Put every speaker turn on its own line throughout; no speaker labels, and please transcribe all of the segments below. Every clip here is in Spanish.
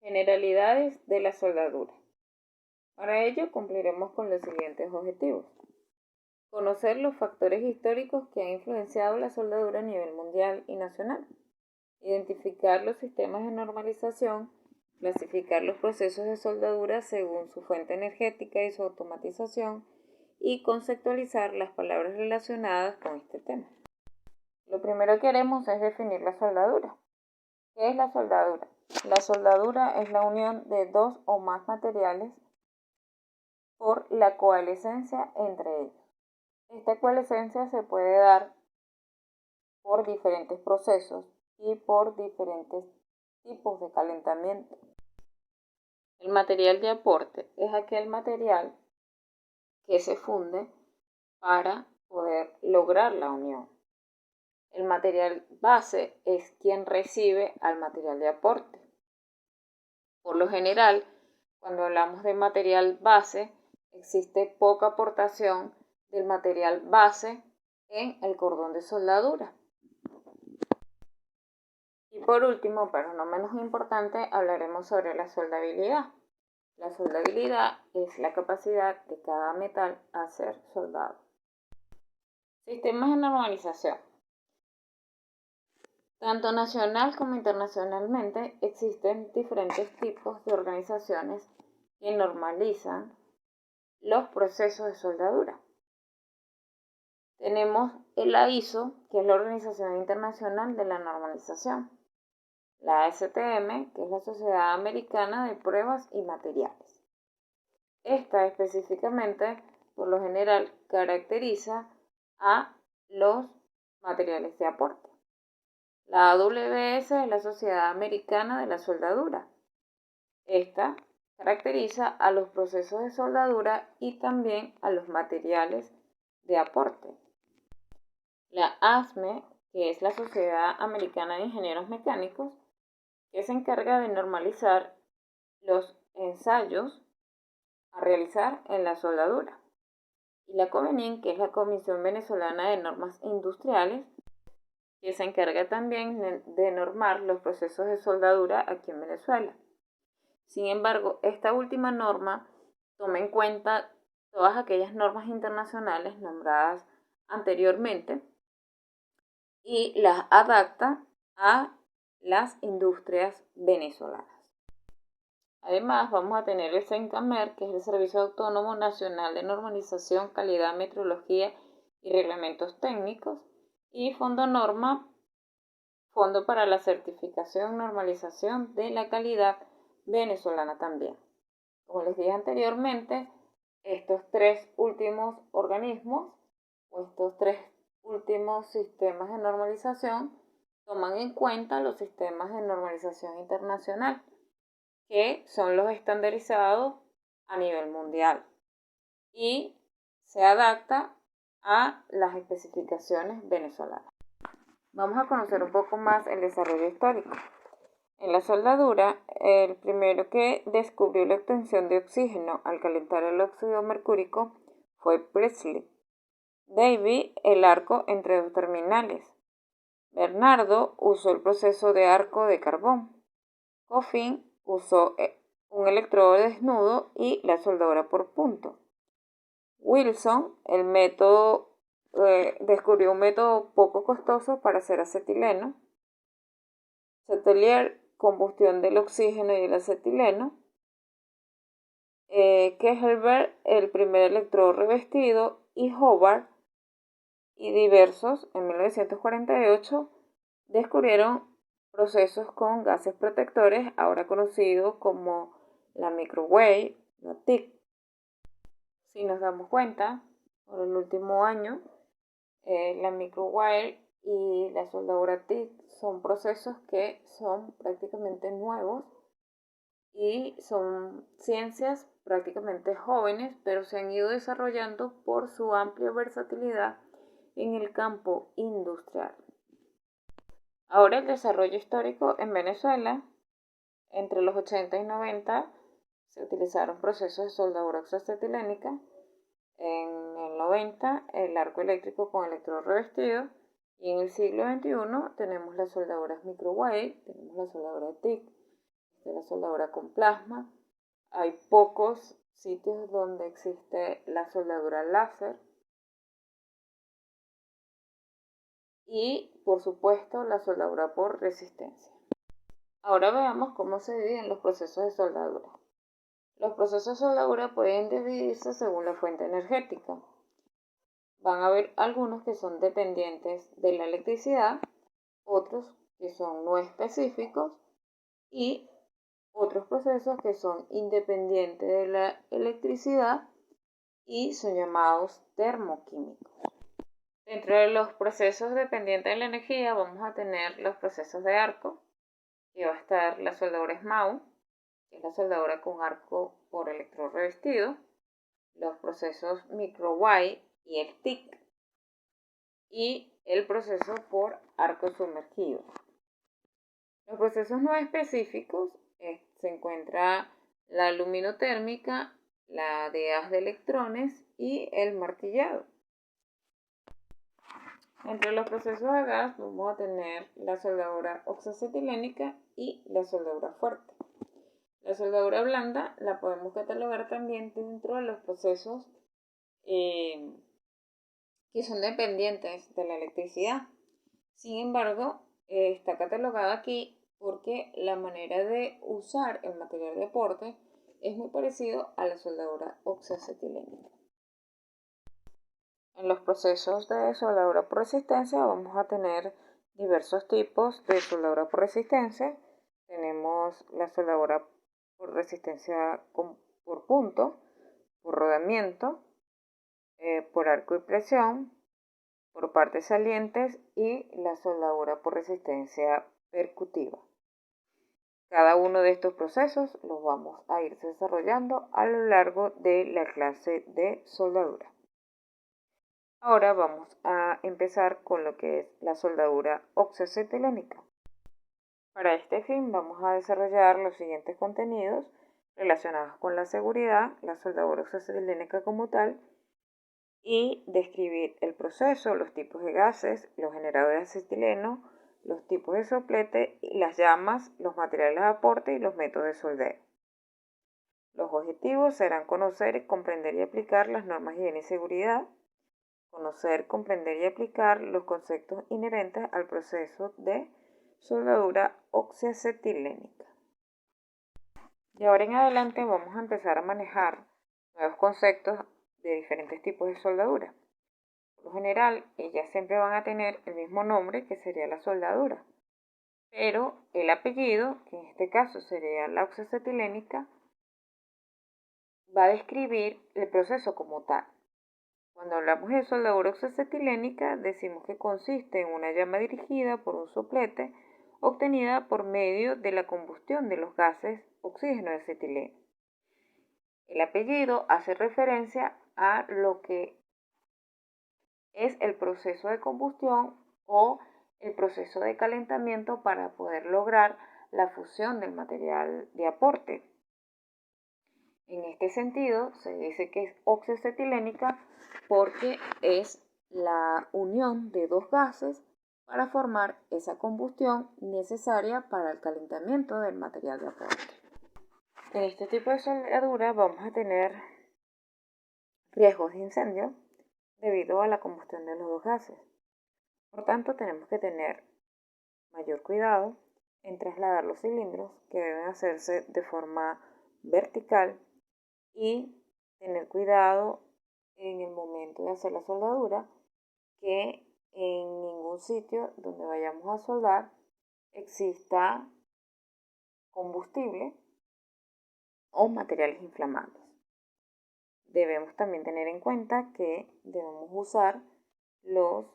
Generalidades de la soldadura. Para ello cumpliremos con los siguientes objetivos. Conocer los factores históricos que han influenciado la soldadura a nivel mundial y nacional. Identificar los sistemas de normalización. Clasificar los procesos de soldadura según su fuente energética y su automatización. Y conceptualizar las palabras relacionadas con este tema. Lo primero que haremos es definir la soldadura. ¿Qué es la soldadura? La soldadura es la unión de dos o más materiales por la coalescencia entre ellos. Esta coalescencia se puede dar por diferentes procesos y por diferentes tipos de calentamiento. El material de aporte es aquel material que se funde para poder lograr la unión. El material base es quien recibe al material de aporte. Por lo general, cuando hablamos de material base, existe poca aportación del material base en el cordón de soldadura. Y por último, pero no menos importante, hablaremos sobre la soldabilidad. La soldabilidad es la capacidad de cada metal a ser soldado. Sistemas de normalización. Tanto nacional como internacionalmente existen diferentes tipos de organizaciones que normalizan los procesos de soldadura. Tenemos la ISO, que es la Organización Internacional de la Normalización, la ASTM, que es la Sociedad Americana de Pruebas y Materiales. Esta específicamente, por lo general, caracteriza a los materiales de aporte. La AWS es la Sociedad Americana de la Soldadura. Esta caracteriza a los procesos de soldadura y también a los materiales de aporte. La ASME, que es la Sociedad Americana de Ingenieros Mecánicos, que se encarga de normalizar los ensayos a realizar en la soldadura. Y la COVENIN, que es la Comisión Venezolana de Normas Industriales, que se encarga también de normar los procesos de soldadura aquí en Venezuela. Sin embargo, esta última norma toma en cuenta todas aquellas normas internacionales nombradas anteriormente y las adapta a las industrias venezolanas. Además, vamos a tener el CENCAMER, que es el Servicio Autónomo Nacional de Normalización, Calidad, Metrología y Reglamentos Técnicos, y Fondo Norma, Fondo para la Certificación y Normalización de la Calidad venezolana también. Como les dije anteriormente, estos tres últimos organismos o estos tres últimos sistemas de normalización toman en cuenta los sistemas de normalización internacional, que son los estandarizados a nivel mundial y se adapta a las especificaciones venezolanas. Vamos a conocer un poco más el desarrollo histórico. En la soldadura, el primero que descubrió la obtención de oxígeno al calentar el óxido mercúrico fue Priestley. Davy, el arco entre dos terminales. Bernardo usó el proceso de arco de carbón. Coffin usó un electrodo desnudo y la soldadura por punto. Wilson, descubrió un método poco costoso para hacer acetileno. Chatelier, combustión del oxígeno y el acetileno. Kehlberg, el primer electrodo revestido, y Hobart y diversos en 1948 descubrieron procesos con gases protectores, ahora conocidos como la microwave, la TIC. Si nos damos cuenta, por el último año, la microwave y la soldadura TIC son procesos que son prácticamente nuevos y son ciencias prácticamente jóvenes, pero se han ido desarrollando por su amplia versatilidad en el campo industrial. Ahora el desarrollo histórico en Venezuela, entre los 80 y 90 se utilizaron procesos de soldadura oxoacetilénica, en el 90 el arco eléctrico con electrodo revestido y en el siglo XXI tenemos las soldaduras microwave, tenemos la soldadura TIC. existe la soldadura con plasma. Hay pocos sitios donde existe la soldadura láser. Y, por supuesto, la soldadura por resistencia. Ahora veamos cómo se dividen los procesos de soldadura. Los procesos de soldadura pueden dividirse según la fuente energética. Van a haber algunos que son dependientes de la electricidad, otros que son no específicos y otros procesos que son independientes de la electricidad y son llamados termoquímicos. Dentro de los procesos dependientes de la energía vamos a tener los procesos de arco, que va a estar la soldadura SMAU, que es la soldadura con arco por electrodo revestido, los procesos micro-Y y el TIC, y el proceso por arco sumergido. Los procesos no específicos se encuentra la luminotérmica, la de haz de electrones y el martillado. Entre los procesos de gas vamos a tener la soldadura oxoacetilénica y la soldadura fuerte. La soldadura blanda la podemos catalogar también dentro de los procesos que son dependientes de la electricidad. Sin embargo, está catalogada aquí porque la manera de usar el material de aporte es muy parecido a la soldadura oxoacetilénica. En los procesos de soldadura por resistencia vamos a tener diversos tipos de soldadura por resistencia. Tenemos la soldadura por resistencia por punto, por rodamiento, por arco y presión, por partes salientes y la soldadura por resistencia percutiva. Cada uno de estos procesos los vamos a ir desarrollando a lo largo de la clase de soldadura. Ahora vamos a empezar con lo que es la soldadura oxoacetilénica. Para este fin vamos a desarrollar los siguientes contenidos relacionados con la seguridad, la soldadura oxoacetilénica como tal, y describir el proceso, los tipos de gases, los generadores de acetileno, los tipos de soplete, las llamas, los materiales de aporte y los métodos de soldeo. Los objetivos serán conocer, comprender y aplicar las normas de higiene y seguridad, conocer, comprender y aplicar los conceptos inherentes al proceso de soldadura oxoacetilénica. Y ahora en adelante vamos a empezar a manejar nuevos conceptos de diferentes tipos de soldadura. Por lo general, ellas siempre van a tener el mismo nombre, que sería la soldadura, pero el apellido, que en este caso sería la oxoacetilénica, va a describir el proceso como tal. Cuando hablamos de soldadura oxoacetilénica, decimos que consiste en una llama dirigida por un soplete obtenida por medio de la combustión de los gases oxígeno y acetileno. El apellido hace referencia a lo que es el proceso de combustión o el proceso de calentamiento para poder lograr la fusión del material de aporte. En este sentido, se dice que es oxoacetilénica porque es la unión de dos gases para formar esa combustión necesaria para el calentamiento del material de aporte. En este tipo de soldadura vamos a tener riesgos de incendio debido a la combustión de los dos gases. Por tanto, tenemos que tener mayor cuidado en trasladar los cilindros, que deben hacerse de forma vertical, y tener cuidado en el momento de hacer la soldadura que en ningún sitio donde vayamos a soldar exista combustible o materiales inflamables. Debemos también tener en cuenta que debemos usar los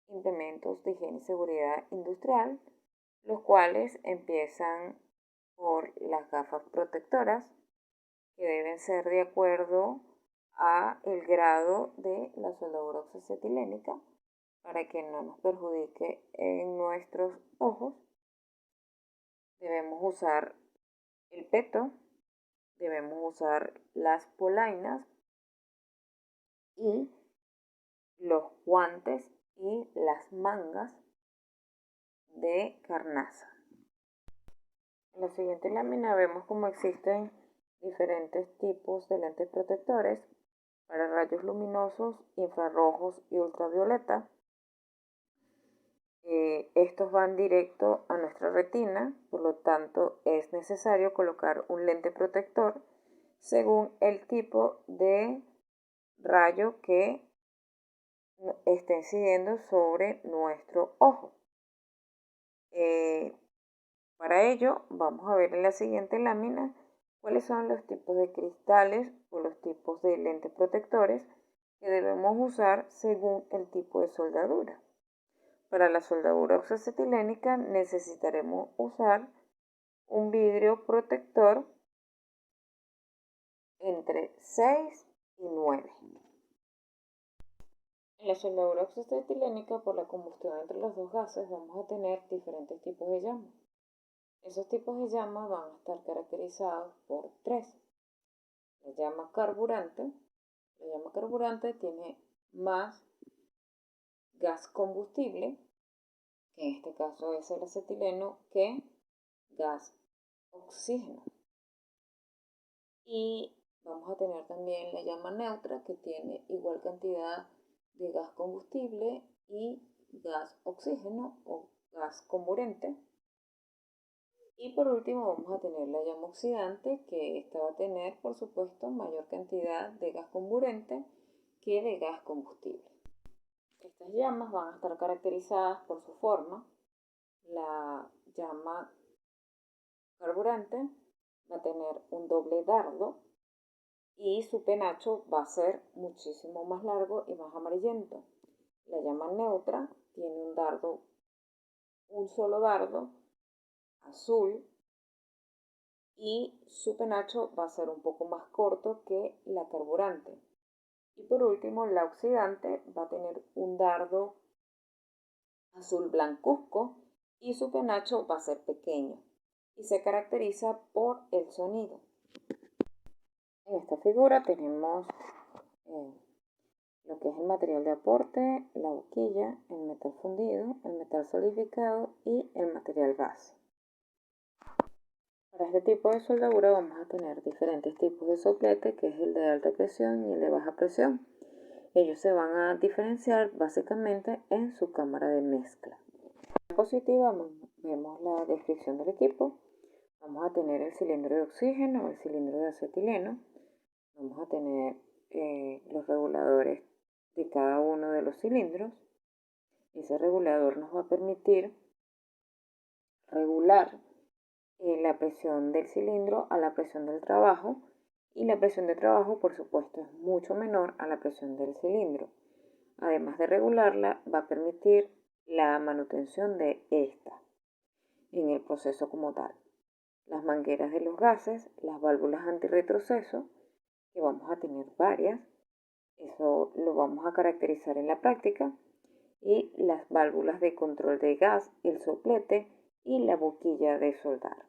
implementos de higiene y seguridad industrial, los cuales empiezan por las gafas protectoras, que deben ser de acuerdo a el grado de la soldadura oxoacetilénica para que no nos perjudique en nuestros ojos. Debemos usar el peto, debemos usar las polainas y los guantes y las mangas de carnaza. En la siguiente lámina vemos cómo existen diferentes tipos de lentes protectores para rayos luminosos, infrarrojos y ultravioleta. Estos van directo a nuestra retina, por lo tanto es necesario colocar un lente protector según el tipo de rayo que esté incidiendo sobre nuestro ojo. Para ello vamos a ver en la siguiente lámina cuáles son los tipos de cristales o los tipos de lentes protectores que debemos usar según el tipo de soldadura. Para la soldadura oxoacetilénica necesitaremos usar un vidrio protector entre 6 y 9. En la soldadura oxoacetilénica, por la combustión entre los dos gases, vamos a tener diferentes tipos de llamas. Esos tipos de llamas van a estar caracterizados por 3. La llama carburante. La llama carburante tiene más gas combustible, que en este caso es el acetileno, que gas oxígeno. Y vamos a tener también la llama neutra, que tiene igual cantidad de gas combustible y gas oxígeno o gas comburente. Y por último vamos a tener la llama oxidante, que esta va a tener, por supuesto, mayor cantidad de gas comburente que de gas combustible. Estas llamas van a estar caracterizadas por su forma. La llama carburante va a tener un doble dardo y su penacho va a ser muchísimo más largo y más amarillento. La llama neutra tiene un solo dardo azul, y su penacho va a ser un poco más corto que la carburante. Y por último, la oxidante va a tener un dardo azul blancuzco y su penacho va a ser pequeño y se caracteriza por el sonido. En esta figura tenemos lo que es el material de aporte, la boquilla, el metal fundido, el metal solidificado y el material base. Para este tipo de soldadura vamos a tener diferentes tipos de soplete, que es el de alta presión y el de baja presión. Ellos se van a diferenciar básicamente en su cámara de mezcla. En la diapositiva vemos la descripción del equipo. Vamos a tener el cilindro de oxígeno, el cilindro de acetileno. Vamos a tener los reguladores de cada uno de los cilindros. Ese regulador nos va a permitir regular la presión del cilindro a la presión del trabajo, y la presión de trabajo, por supuesto, es mucho menor a la presión del cilindro. Además de regularla, va a permitir la manutención de esta en el proceso como tal. Las mangueras de los gases, las válvulas antirretroceso, que vamos a tener varias, eso lo vamos a caracterizar en la práctica, y las válvulas de control de gas, el soplete y la boquilla de soldar.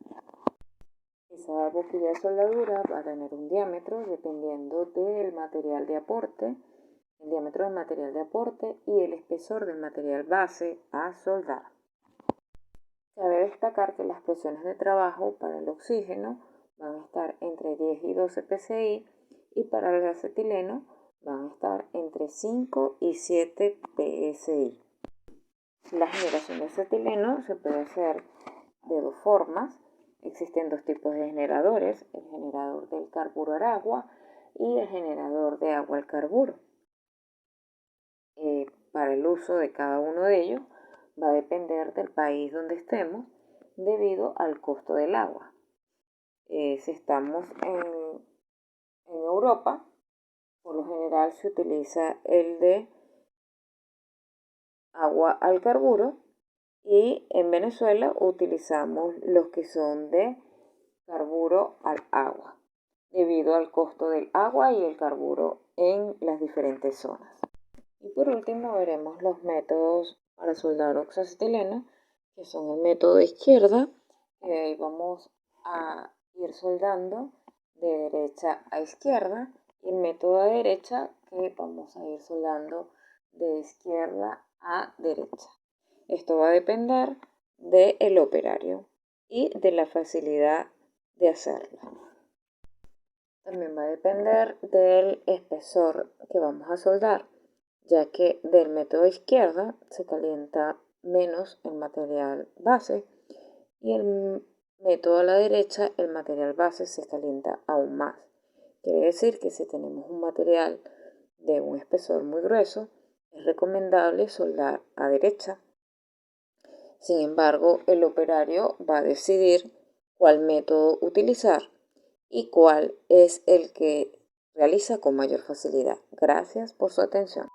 Esa boquilla de soldadura va a tener un diámetro dependiendo del material de aporte, el diámetro del material de aporte y el espesor del material base a soldar. Cabe destacar que las presiones de trabajo para el oxígeno van a estar entre 10 y 12 psi, y para el acetileno van a estar entre 5 y 7 psi. La generación de acetileno se puede hacer de dos formas. Existen dos tipos de generadores: el generador del carburo al agua y el generador de agua al carburo. Para el uso de cada uno de ellos va a depender del país donde estemos, debido al costo del agua. Si estamos en Europa, por lo general se utiliza el de agua al carburo, y en Venezuela utilizamos los que son de carburo al agua, debido al costo del agua y el carburo en las diferentes zonas. Y por último veremos los métodos para soldar oxoacetileno, que son el método de izquierda, que vamos a ir soldando de derecha a izquierda, y el método de derecha, que vamos a ir soldando de izquierda a derecha. Esto va a depender del operario y de la facilidad de hacerlo. También va a depender del espesor que vamos a soldar, ya que del método izquierda se calienta menos el material base y el método a la derecha el material base se calienta aún más. Quiere decir que si tenemos un material de un espesor muy grueso, es recomendable soldar a derecha. Sin embargo, el operario va a decidir cuál método utilizar y cuál es el que realiza con mayor facilidad. Gracias por su atención.